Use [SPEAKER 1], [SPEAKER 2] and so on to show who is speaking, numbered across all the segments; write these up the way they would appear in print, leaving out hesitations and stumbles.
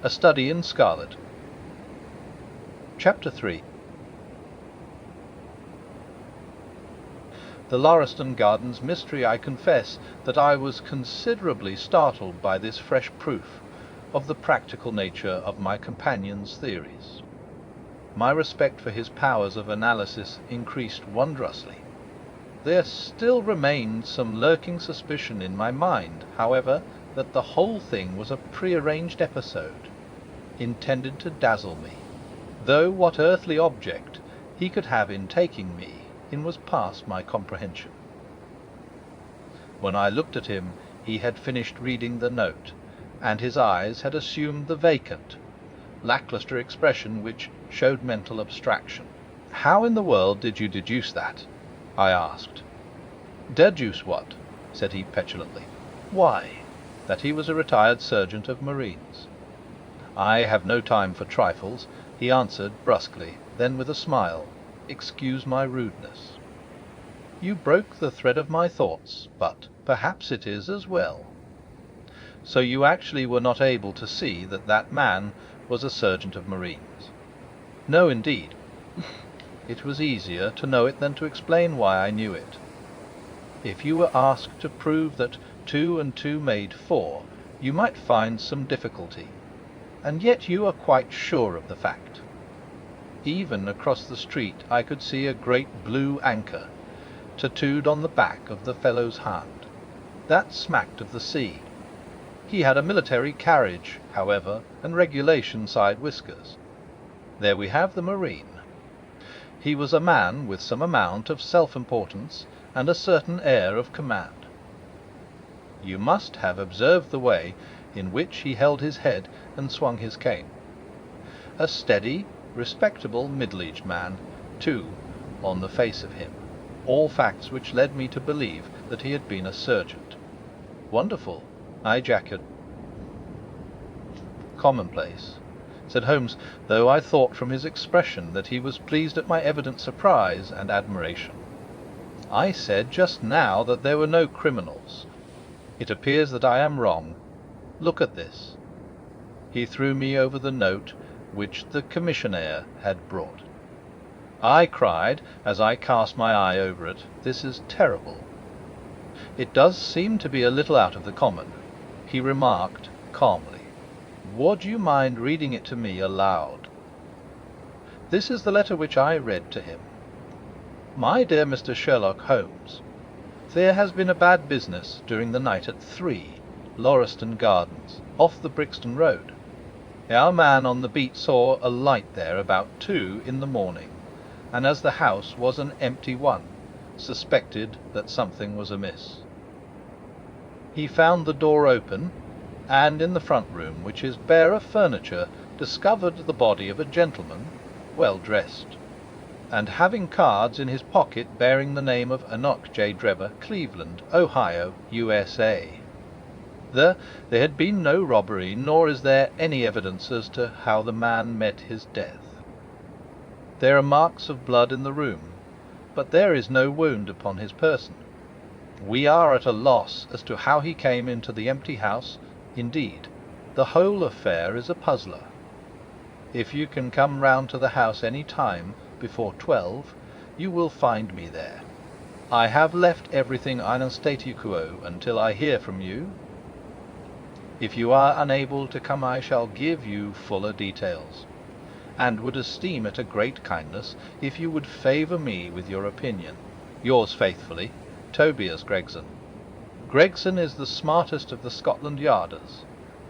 [SPEAKER 1] A Study in Scarlet. Chapter 3. The Lauriston Gardens mystery. I confess that I was considerably startled by this fresh proof of the practical nature of my companion's theories. My respect for his powers of analysis increased wondrously. There still remained some lurking suspicion in my mind, however, that the whole thing was a prearranged episode, intended to dazzle me, though what earthly object he could have in taking me in was past my comprehension. When I looked at him, he had finished reading the note, and his eyes had assumed the vacant, lacklustre expression which showed mental abstraction. "How in the world did you deduce that?" I asked. "Deduce what?" said he petulantly. "Why, that he was a retired sergeant of marines." "I have no time for trifles," he answered brusquely, then with a smile, "Excuse my rudeness." "You broke the thread of my thoughts, but perhaps it is as well. So you actually were not able to see that that man was a sergeant of marines?" "No, indeed." "It was easier to know it than to explain why I knew it. If you were asked to prove that 2 and 2 made 4, you might find some difficulty, and yet you are quite sure of the fact. Even across the street I could see a great blue anchor tattooed on the back of the fellow's hand. That smacked of the sea. He had a military carriage, however, and regulation side whiskers. There we have the marine. He was a man with some amount of self-importance and a certain air of command. You must have observed the way in which he held his head and swung his cane. A steady, respectable, middle-aged man, too, on the face of him. All facts which led me to believe that he had been a sergeant." "Wonderful!" I ejaculated. "Commonplace," said Holmes, though I thought from his expression that he was pleased at my evident surprise and admiration. "I said just now that there were no criminals. It appears that I am wrong. Look at this." He threw me over the note which the commissionaire had brought. I cried, as I cast my eye over it, "This is terrible." "It does seem to be a little out of the common," he remarked calmly. "Would you mind reading it to me aloud?" This is the letter which I read to him. "My dear Mr. Sherlock Holmes, there has been a bad business during the night at 3, Lauriston Gardens, off the Brixton Road. Our man on the beat saw a light there about 2 in the morning, and as the house was an empty one, suspected that something was amiss. He found the door open, and in the front room, which is bare of furniture, discovered the body of a gentleman, well dressed, and having cards in his pocket bearing the name of Enoch J. Drebber, Cleveland, Ohio, USA. There had been no robbery, nor is there any evidence as to how the man met his death. There are marks of blood in the room, but there is no wound upon his person. We are at a loss as to how he came into the empty house. Indeed, the whole affair is a puzzler. If you can come round to the house any time before 12, you will find me there. I have left everything in statu quo until I hear from you. If you are unable to come, I shall give you fuller details, and would esteem it a great kindness if you would favour me with your opinion. Yours faithfully, Tobias Gregson. Gregson is the smartest of the Scotland Yarders,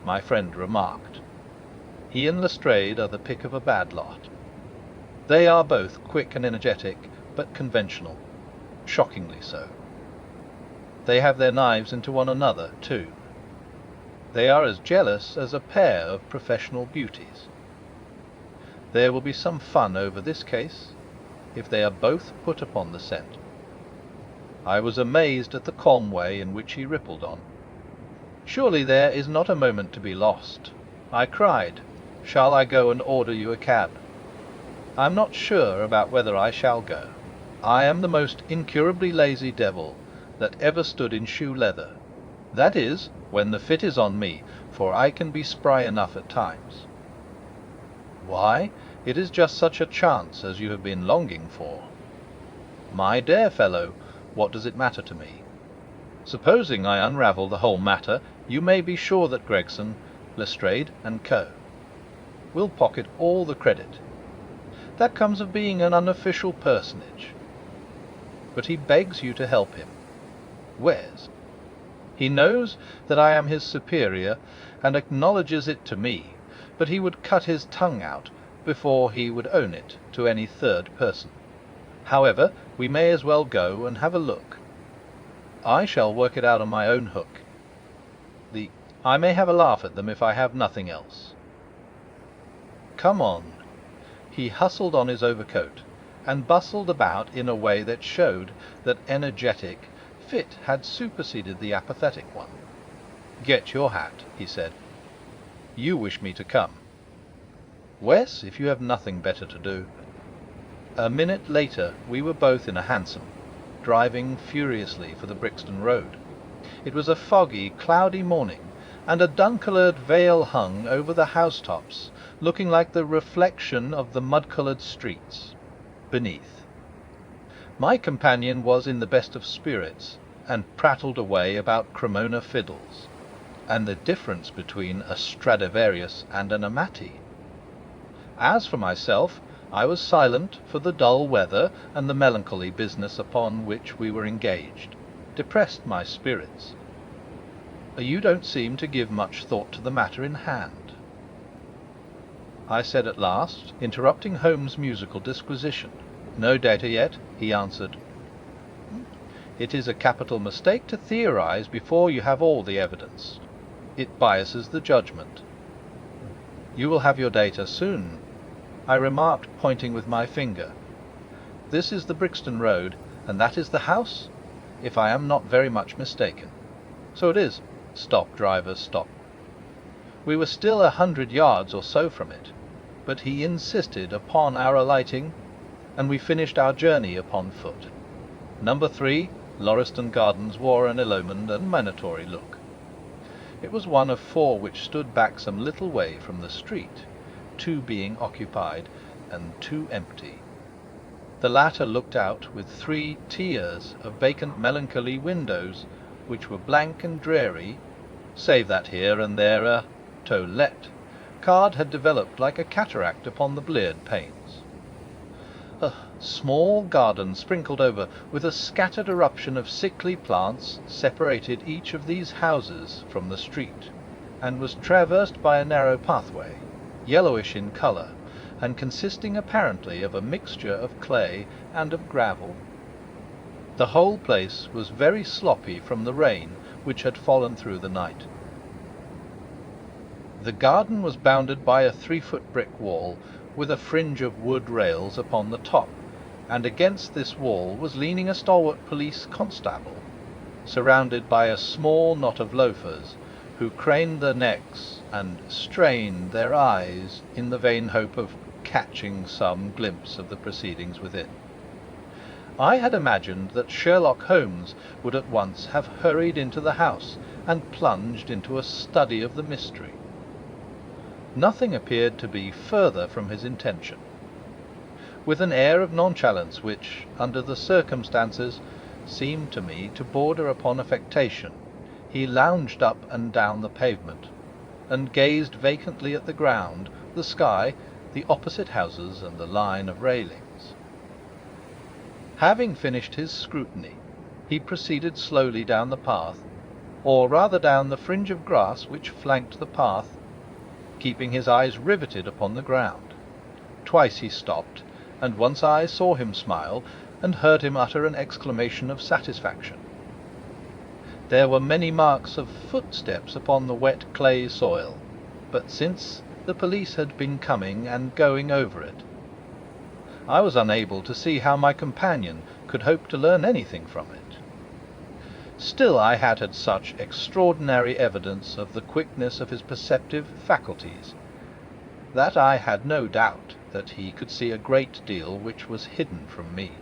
[SPEAKER 1] my friend remarked. He and Lestrade are the pick of a bad lot. They are both quick and energetic, but conventional, shockingly so. They have their knives into one another, too. They are as jealous as a pair of professional beauties. There will be some fun over this case, if they are both put upon the scent." I was amazed at the calm way in which he rippled on. "Surely there is not a moment to be lost," I cried. "Shall I go and order you a cab?" "I'm not sure about whether I shall go. I am the most incurably lazy devil that ever stood in shoe leather. That is, when the fit is on me, for I can be spry enough at times. Why, it is just such a chance as you have been longing for. My dear fellow, what does it matter to me? Supposing I unravel the whole matter, you may be sure that Gregson, Lestrade, and Co. will pocket all the credit. That comes of being an unofficial personage. But he begs you to help him. Where's? He knows that I am his superior, and acknowledges it to me, but he would cut his tongue out before he would own it to any third person. However, we may as well go and have a look. I shall work it out on my own hook. I may have a laugh at them if I have nothing else. Come on. He hustled on his overcoat, and bustled about in a way that showed that energetic fit had superseded the apathetic one. Get your hat, he said. You wish me to come. Wes, if you have nothing better to do. A minute later we were both in a hansom, driving furiously for the Brixton Road. It was a foggy, cloudy morning, and a dun-coloured veil hung over the housetops, looking like the reflection of the mud-coloured streets beneath. My companion was in the best of spirits, and prattled away about Cremona fiddles, and the difference between a Stradivarius and an Amati. As for myself, I was silent for the dull weather and the melancholy business upon which we were engaged depressed my spirits. You don't seem to give much thought to the matter in hand, I said at last, interrupting Holmes' musical disquisition. No data yet, he answered. It is a capital mistake to theorize before you have all the evidence. It biases the judgment. You will have your data soon, I remarked, pointing with my finger. This is the Brixton Road, and that is the house, if I am not very much mistaken. So it is. Stop, driver, stop. We were still 100 yards or so from it, but he insisted upon our alighting, and we finished our journey upon foot. Number 3, Lauriston Gardens, wore an illumined and minatory look. It was one of 4 which stood back some little way from the street, 2 being occupied and 2 empty. The latter looked out with 3 tiers of vacant melancholy windows, which were blank and dreary, save that here and there a "To Let" card had developed like a cataract upon the bleared panes. A small garden sprinkled over with a scattered eruption of sickly plants separated each of these houses from the street, and was traversed by a narrow pathway, yellowish in colour, and consisting apparently of a mixture of clay and of gravel. The whole place was very sloppy from the rain which had fallen through the night. The garden was bounded by a 3-foot brick wall, with a fringe of wood rails upon the top, and against this wall was leaning a stalwart police constable, surrounded by a small knot of loafers, who craned their necks and strained their eyes in the vain hope of catching some glimpse of the proceedings within. I had imagined that Sherlock Holmes would at once have hurried into the house and plunged into a study of the mystery. Nothing appeared to be further from his intention. With an air of nonchalance which, under the circumstances, seemed to me to border upon affectation, he lounged up and down the pavement, and gazed vacantly at the ground, the sky, the opposite houses, and the line of railings. Having finished his scrutiny, he proceeded slowly down the path, or rather down the fringe of grass which flanked the path, keeping his eyes riveted upon the ground. Twice he stopped, and once I saw him smile, and heard him utter an exclamation of satisfaction. There were many marks of footsteps upon the wet clay soil, but since the police had been coming and going over it, I was unable to see how my companion could hope to learn anything from it. Still I had such extraordinary evidence of the quickness of his perceptive faculties, that I had no doubt that he could see a great deal which was hidden from me.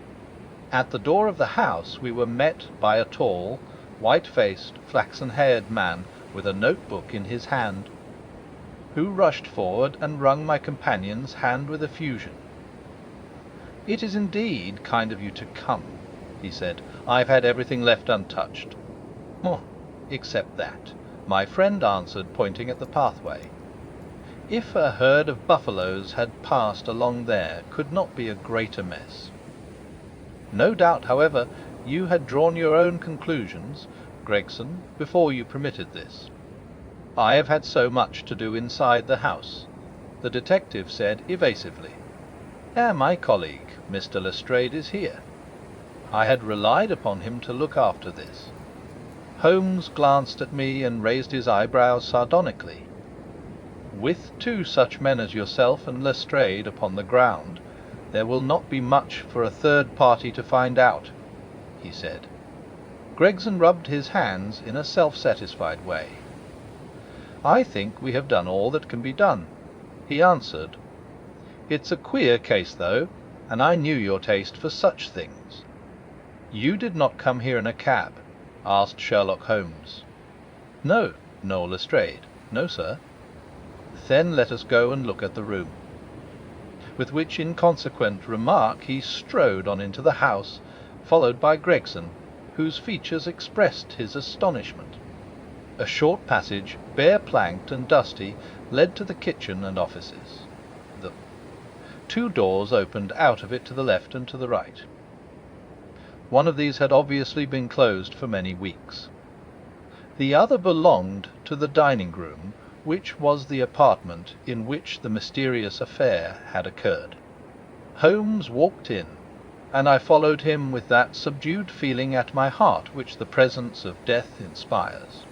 [SPEAKER 1] At the door of the house we were met by a tall, white-faced, flaxen-haired man with a notebook in his hand, who rushed forward and wrung my companion's hand with effusion. "It is indeed kind of you to come," he said. "I've had everything left untouched." "Oh, except that," my friend answered, pointing at the pathway. "If a herd of buffaloes had passed along there, could not be a greater mess. No doubt, however, you had drawn your own conclusions, Gregson, before you permitted this. I have had so much to do inside the house," the detective said evasively. "My colleague, Mr. Lestrade, is here. I had relied upon him to look after this." Holmes glanced at me and raised his eyebrows sardonically. "With two such men as yourself and Lestrade upon the ground, there will not be much for a third party to find out," he said. Gregson rubbed his hands in a self-satisfied way. "I think we have done all that can be done," he answered. "It's a queer case, though, and I knew your taste for such things." "You did not come here in a cab?" asked Sherlock Holmes. "No, nor Lestrade. No, sir." "Then let us go and look at the room." With which inconsequent remark he strode on into the house, followed by Gregson, whose features expressed his astonishment. A short passage, bare-planked and dusty, led to the kitchen and offices. Two doors opened out of it to the left and to the right. One of these had obviously been closed for many weeks. The other belonged to the dining-room, which was the apartment in which the mysterious affair had occurred. Holmes walked in, and I followed him with that subdued feeling at my heart which the presence of death inspires.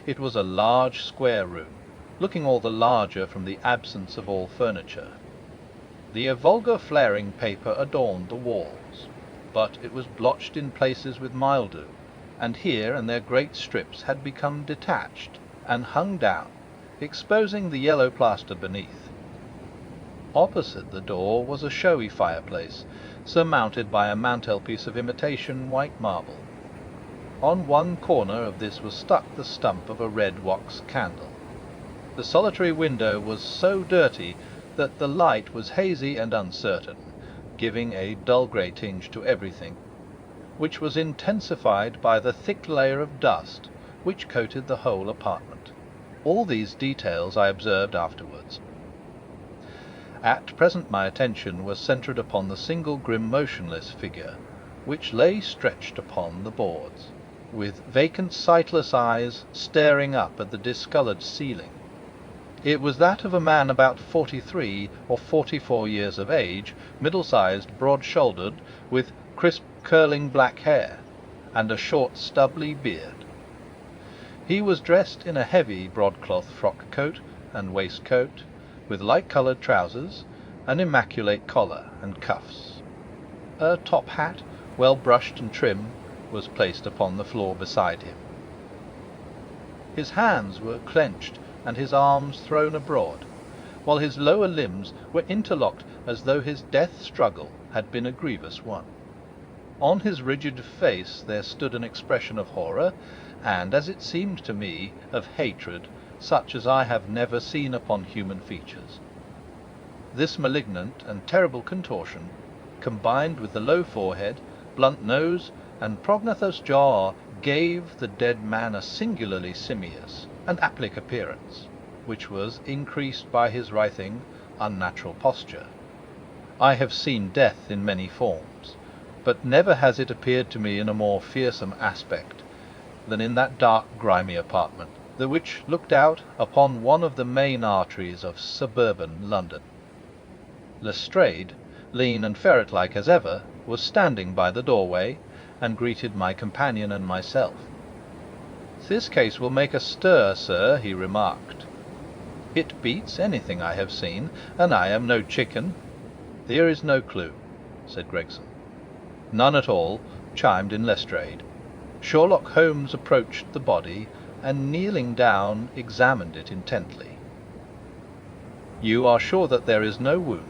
[SPEAKER 1] It was a large square room, looking all the larger from the absence of all furniture. The vulgar flaring paper adorned the walls, but it was blotched in places with mildew, and here and there great strips had become detached and hung down, exposing the yellow plaster beneath. Opposite the door was a showy fireplace, surmounted by a mantelpiece of imitation white marble. On one corner of this was stuck the stump of a red wax candle. The solitary window was so dirty that the light was hazy and uncertain, giving a dull grey tinge to everything, which was intensified by the thick layer of dust which coated the whole apartment. All these details I observed afterwards. At present my attention was centred upon the single grim motionless figure, which lay stretched upon the boards, with vacant sightless eyes staring up at the discoloured ceiling. It was that of a man about 43 or 44 years of age, middle-sized, broad-shouldered, with crisp curling black hair, and a short stubbly beard. He was dressed in a heavy broadcloth frock-coat and waistcoat, with light-coloured trousers, an immaculate collar and cuffs. A top hat, well brushed and trim, was placed upon the floor beside him. His hands were clenched and his arms thrown abroad, while his lower limbs were interlocked as though his death struggle had been a grievous one. On his rigid face there stood an expression of horror, and, as it seemed to me, of hatred, such as I have never seen upon human features. This malignant and terrible contortion, combined with the low forehead, blunt nose, and prognathous jaw, gave the dead man a singularly simious and applic appearance, which was increased by his writhing, unnatural posture. I have seen death in many forms, but never has it appeared to me in a more fearsome aspect than in that dark, grimy apartment, which looked out upon one of the main arteries of suburban London. Lestrade, lean and ferret-like as ever, was standing by the doorway, and greeted my companion and myself. "This case will make a stir, sir," he remarked. "It beats anything I have seen, and I am no chicken." "There is no clue," said Gregson. "None at all," chimed in Lestrade. Sherlock Holmes approached the body, and kneeling down, examined it intently. "You are sure that there is no wound?"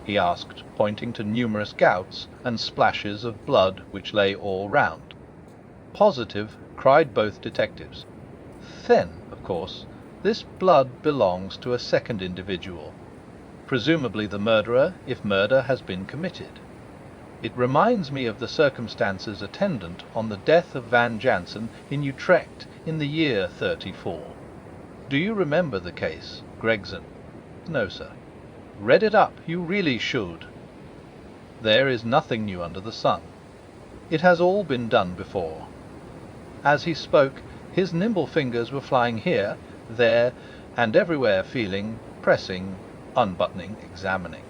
[SPEAKER 1] he asked, pointing to numerous gouts and splashes of blood which lay all round. "Positive!" cried both detectives. "Then, of course, this blood belongs to a second individual, presumably the murderer, if murder has been committed. It reminds me of the circumstances attendant on the death of Van Jansen in Utrecht in the year '34. Do you remember the case, Gregson?" "No, sir." "Read it up. You really should. There is nothing new under the sun. It has all been done before." As he spoke, his nimble fingers were flying here, there, and everywhere, feeling, pressing, unbuttoning, examining,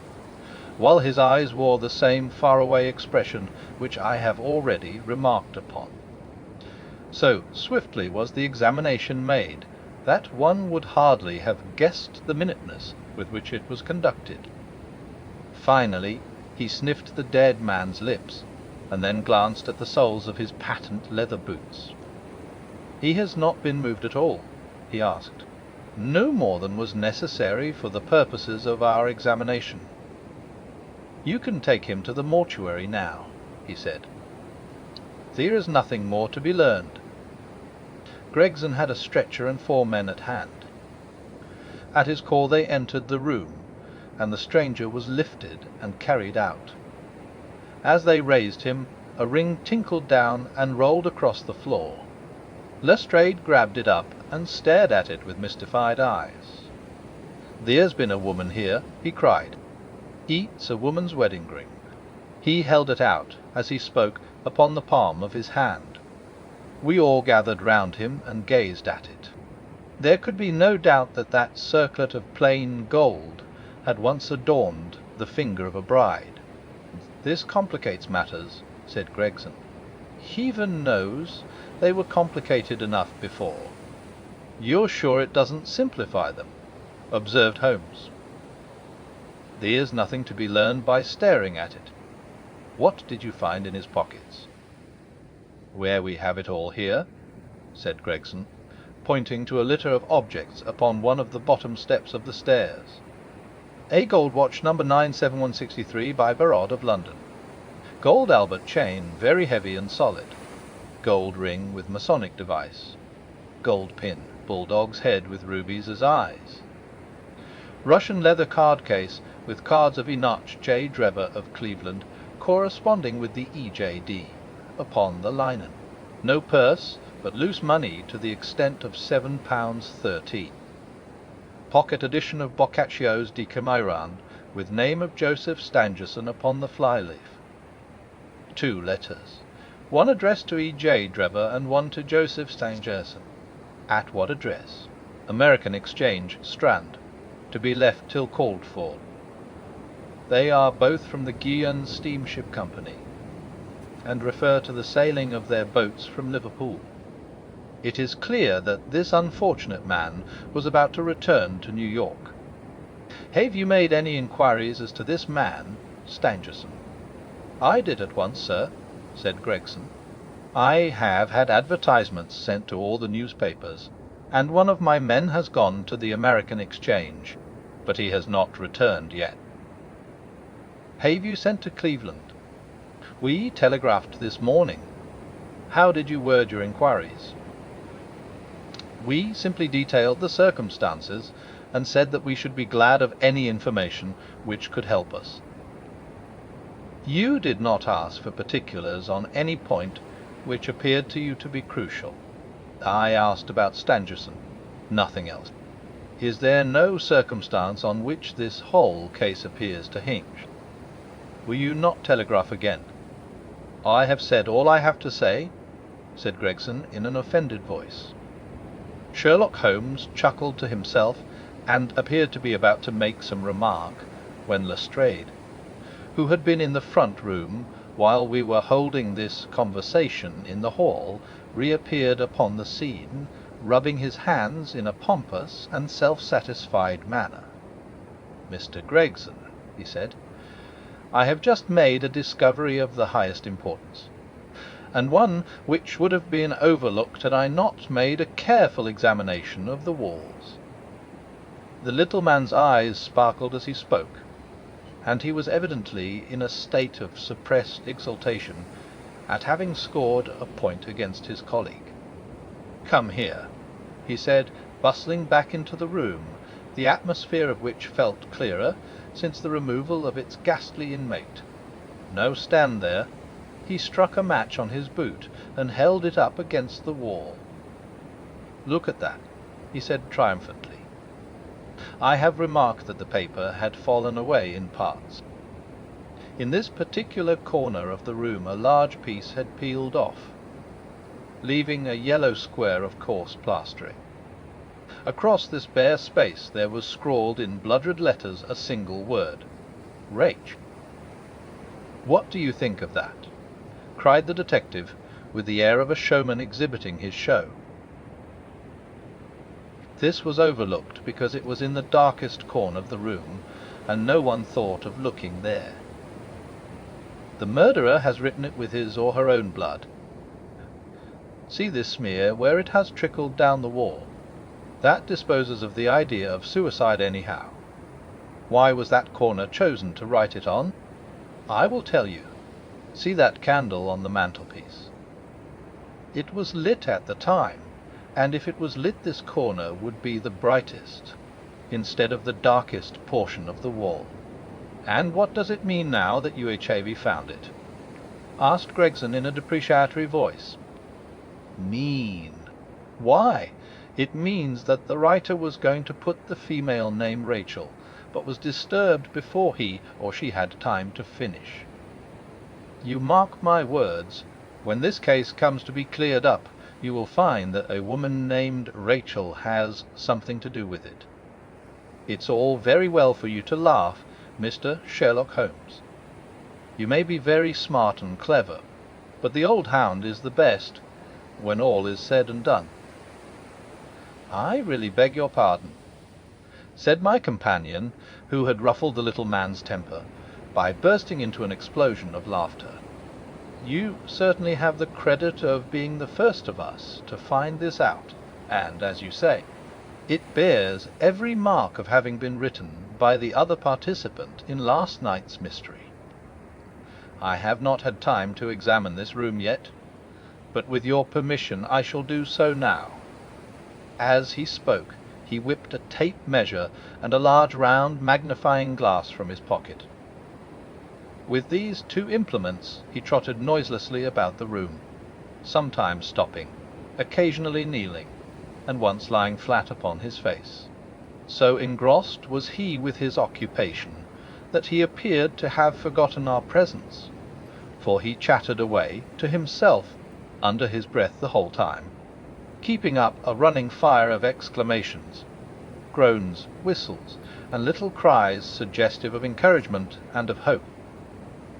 [SPEAKER 1] while his eyes wore the same far-away expression which I have already remarked upon. So swiftly was the examination made that one would hardly have guessed the minuteness with which it was conducted. Finally, he sniffed the dead man's lips, and then glanced at the soles of his patent leather boots. "He has not been moved at all?" he asked. "No more than was necessary for the purposes of our examination." "You can take him to the mortuary now," he said. "There is nothing more to be learned." Gregson had a stretcher and 4 men at hand. At his call they entered the room, and the stranger was lifted and carried out. As they raised him, a ring tinkled down and rolled across the floor. Lestrade grabbed it up and stared at it with mystified eyes. "There's been a woman here," he cried. "It's a woman's wedding ring." He held it out, as he spoke, upon the palm of his hand. We all gathered round him and gazed at it. There could be no doubt that that circlet of plain gold had once adorned the finger of a bride. "This complicates matters," said Gregson. "Heaven knows they were complicated enough before." "You're sure it doesn't simplify them?" observed Holmes. "There's nothing to be learned by staring at it. What did you find in his pockets?" "Where we have it all here," said Gregson, pointing to a litter of objects upon one of the bottom steps of the stairs. "A gold watch, number 97163, by Barod of London. Gold Albert chain, very heavy and solid. Gold ring with Masonic device. Gold pin, bulldog's head with rubies as eyes. Russian leather card case with cards of Enoch J. Drever of Cleveland, corresponding with the EJD, upon the linen. No purse, but loose money to the extent of £7.13. Pocket edition of Boccaccio's Decameron, with name of Joseph Stangerson upon the flyleaf. 2 letters, one addressed to E.J. Drever and one to Joseph Stangerson. At what address? American Exchange, Strand, to be left till called for. They are both from the Guion Steamship Company, and refer to the sailing of their boats from Liverpool. It is clear that this unfortunate man was about to return to New York. Have you made any inquiries as to this man, Stangerson?" "I did at once, sir," said Gregson. "I have had advertisements sent to all the newspapers, and one of my men has gone to the American Exchange, but he has not returned yet." "Have you sent to Cleveland?" "We telegraphed this morning." "How did you word your inquiries?" "We simply detailed the circumstances, and said that we should be glad of any information which could help us." "You did not ask for particulars on any point which appeared to you to be crucial?" "I asked about Stangerson, nothing else." "Is there no circumstance on which this whole case appears to hinge?" "Will you not telegraph again?" "I have said all I have to say," said Gregson in an offended voice. Sherlock Holmes chuckled to himself, and appeared to be about to make some remark, when Lestrade, who had been in the front room while we were holding this conversation in the hall, reappeared upon the scene, rubbing his hands in a pompous and self-satisfied manner. "Mr. Gregson," he said, "I have just made a discovery of the highest importance, and one which would have been overlooked had I not made a careful examination of the walls." The little man's eyes sparkled as he spoke, and he was evidently in a state of suppressed exultation at having scored a point against his colleague. "Come here," he said, bustling back into the room, the atmosphere of which felt clearer since the removal of its ghastly inmate. "No, stand there." He struck a match on his boot and held it up against the wall. "Look at that," he said triumphantly. I have remarked that the paper had fallen away in parts. In this particular corner of the room a large piece had peeled off, leaving a yellow square of coarse plastering. Across this bare space there was scrawled in blood-red letters a single word: Rach. "What do you think of that?" cried the detective, with the air of a showman exhibiting his show. This was overlooked because it was in the darkest corner of the room, and no one thought of looking there. "The murderer has written it with his or her own blood. See this smear where it has trickled down the wall? That disposes of the idea of suicide anyhow. Why was that corner chosen to write it on? I will tell you. See that candle on the mantelpiece? It was lit at the time, and if it was lit this corner would be the brightest, instead of the darkest portion of the wall. And what does it mean now that UHAV found it?" asked Gregson in a depreciatory voice. "Mean? Why, it means that the writer was going to put the female name Rachel, but was disturbed before he or she had time to finish. You mark my words, when this case comes to be cleared up, you will find that a woman named Rachel has something to do with it. It's all very well for you to laugh, Mr. Sherlock Holmes. You may be very smart and clever, but the old hound is the best, when all is said and done." "I really beg your pardon," said my companion, who had ruffled the little man's temper by bursting into an explosion of laughter. "You certainly have the credit of being the first of us to find this out, and, as you say, it bears every mark of having been written by the other participant in last night's mystery. I have not had time to examine this room yet, but with your permission I shall do so now." As he spoke, he whipped a tape measure and a large round magnifying glass from his pocket. With these two implements he trotted noiselessly about the room, sometimes stopping, occasionally kneeling, and once lying flat upon his face. So engrossed was he with his occupation that he appeared to have forgotten our presence, for he chattered away to himself under his breath the whole time, keeping up a running fire of exclamations, groans, whistles, and little cries suggestive of encouragement and of hope.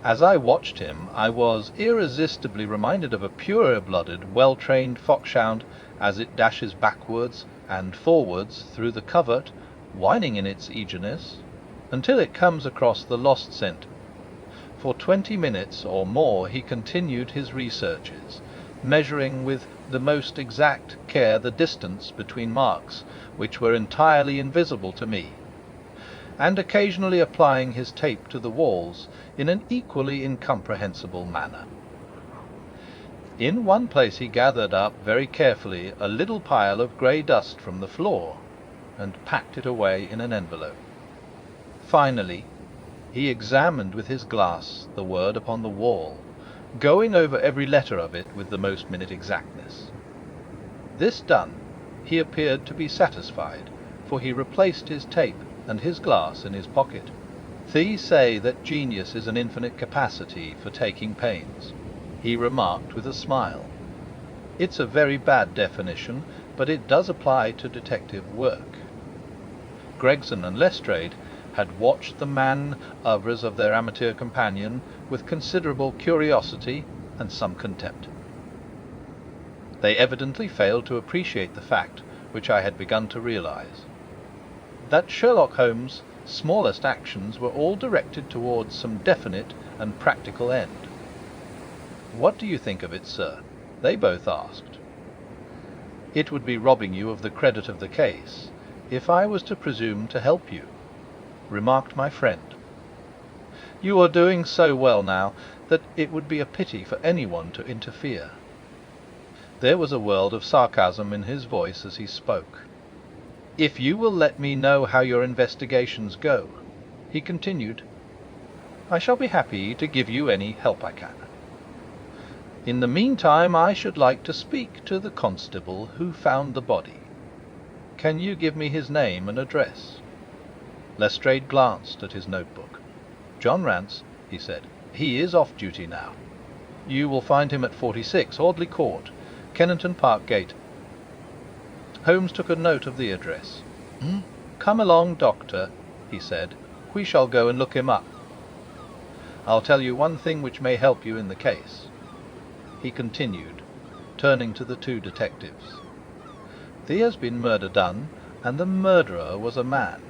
[SPEAKER 1] As I watched him, I was irresistibly reminded of a purer-blooded, well-trained foxhound as it dashes backwards and forwards through the covert, whining in its eagerness, until it comes across the lost scent. For 20 minutes or more he continued his researches, measuring with the most exact care the distance between marks which were entirely invisible to me, and occasionally applying his tape to the walls in an equally incomprehensible manner. In one place he gathered up very carefully a little pile of grey dust from the floor, and packed it away in an envelope. Finally, he examined with his glass the word upon the wall, going over every letter of it with the most minute exactness. This done, he appeared to be satisfied, for he replaced his tape and his glass in his pocket. "These say that genius is an infinite capacity for taking pains," he remarked with a smile. "It's a very bad definition, but it does apply to detective work." Gregson and Lestrade had watched the manoeuvres of their amateur companion with considerable curiosity and some contempt. They evidently failed to appreciate the fact, which I had begun to realize, that Sherlock Holmes' smallest actions were all directed towards some definite and practical end. "What do you think of it, sir?" they both asked. "It would be robbing you of the credit of the case if I was to presume to help you," remarked my friend. You are doing so well now that it would be a pity for anyone to interfere." There was a world of sarcasm in his voice as he spoke. "If you will let me know how your investigations go," he continued, "I shall be happy to give you any help I can. In the meantime, I should like to speak to the constable who found the body. Can you give me his name and address?" Lestrade glanced at his notebook. "John Rance," he said. "He is off duty now. You will find him at 46 Audley Court, Kennington Park Gate." Holmes took a note of the address. "Come along, Doctor," he said. "We shall go and look him up. I'll tell you one thing which may help you in the case," he continued, turning to the two detectives. "There's been murder done, and the murderer was a man.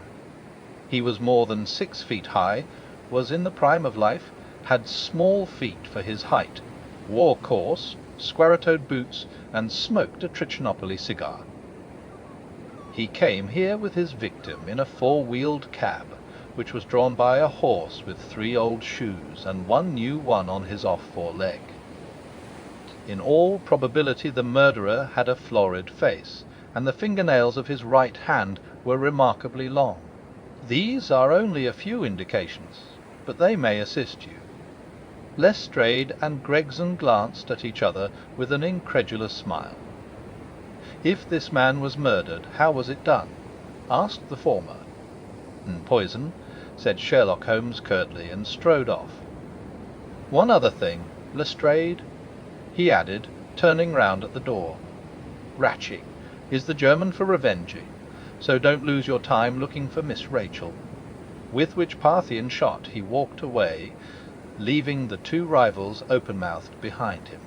[SPEAKER 1] He was more than 6 feet high, was in the prime of life, had small feet for his height, wore coarse, square-toed boots, and smoked a Trichinopoly cigar. He came here with his victim in a 4-wheeled cab, which was drawn by a horse with 3 old shoes and 1 new one on his off foreleg. In all probability the murderer had a florid face, and the fingernails of his right hand were remarkably long. These are only a few indications, but they may assist you." Lestrade and Gregson glanced at each other with an incredulous smile. If this man was murdered, how was it done? Asked the former. "Poison," said Sherlock Holmes curtly, and strode off. "One other thing, Lestrade," he added, turning round at the door. "Ratching is the German for revenging, so don't lose your time looking for Miss Rachel." With which Parthian shot he walked away, leaving the two rivals open-mouthed behind him.